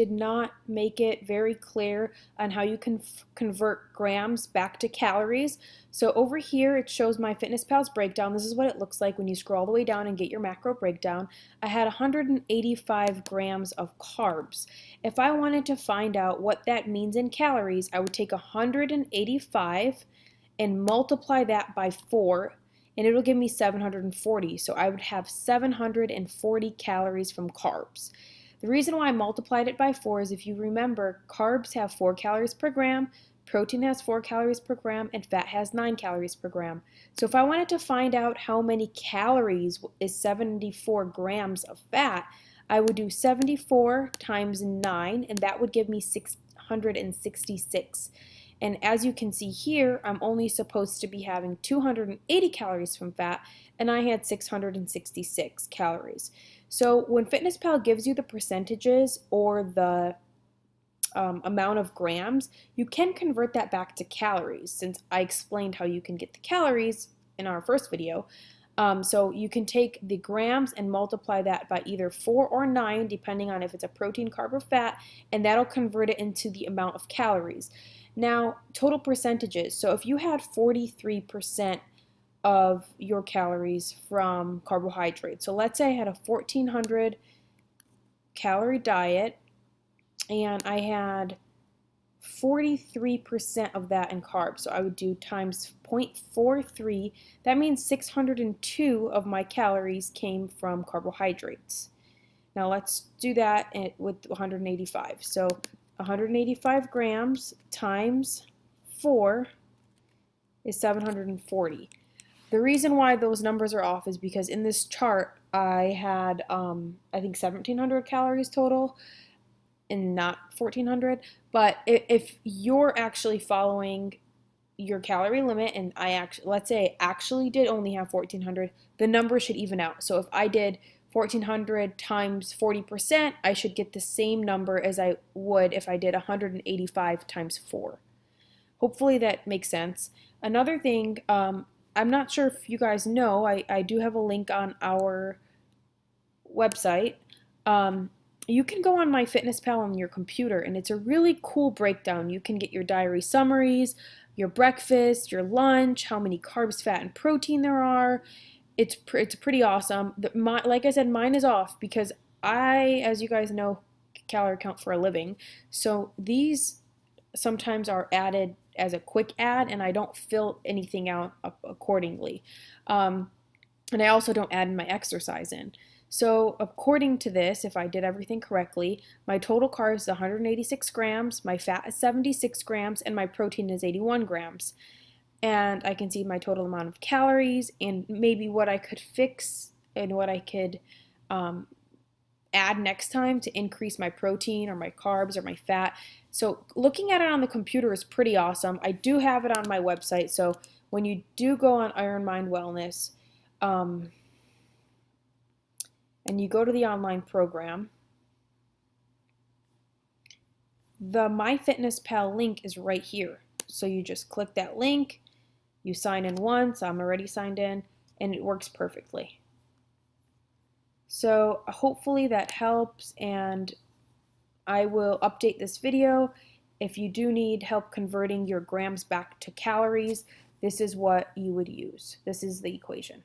did not make it very clear on how you can convert grams back to calories. So over here it shows my FitnessPal's breakdown. This is what it looks like when you scroll all the way down and get your macro breakdown. I had 185 grams of carbs. If I wanted to find out what that means in calories, I would take 185 and multiply that by 4, and it'll give me 740. So I would have 740 calories from carbs. The reason why I multiplied it by 4 is, if you remember, carbs have 4 calories per gram, protein has 4 calories per gram, and fat has 9 calories per gram. So if I wanted to find out how many calories is 74 grams of fat, I would do 74 times 9, and that would give me 666. And as you can see here, I'm only supposed to be having 280 calories from fat, and I had 666 calories. So when FitnessPal gives you the percentages or the amount of grams, you can convert that back to calories, since I explained how you can get the calories in our first video. So you can take the grams and multiply that by either 4 or 9, depending on if it's a protein, carb, or fat, and that'll convert it into the amount of calories. Now, total percentages. So if you had 43% of your calories from carbohydrates, so let's say I had a 1,400 calorie diet and I had 43% of that in carbs, so I would do times 0.43. That means 602 of my calories came from carbohydrates. Now let's do that with 185. So 185 grams times 4 is 740. The reason why those numbers are off is because in this chart I had I think 1,700 calories total and not 1,400. But if you're actually following your calorie limit, and let's say I actually did only have 1,400, the number should even out. So if I did 1,400 times 40%, I should get the same number as I would if I did 185 times 4. Hopefully that makes sense. Another thing, I'm not sure if you guys know, I do have a link on our website. You can go on my FitnessPal on your computer, and it's a really cool breakdown. You can get your diary summaries, your breakfast, your lunch, how many carbs, fat, and protein there are. It's pretty awesome. Like I said, mine is off because I, as you guys know, calorie count for a living. So these sometimes are added as a quick add, and I don't fill anything out accordingly. And I also don't add my exercise in. So according to this, if I did everything correctly, my total carbs is 186 grams, my fat is 76 grams, and my protein is 81 grams. And I can see my total amount of calories and maybe what I could fix and what I could add next time to increase my protein or my carbs or my fat. So looking at it on the computer is pretty awesome. I do have it on my website, so when you do go on Iron Mind Wellness and you go to the online program, the MyFitnessPal link is right here. So you just click that link, you sign in once, I'm already signed in, and it works perfectly. So hopefully that helps, and I will update this video. If you do need help converting your grams back to calories, this is what you would use. This is the equation.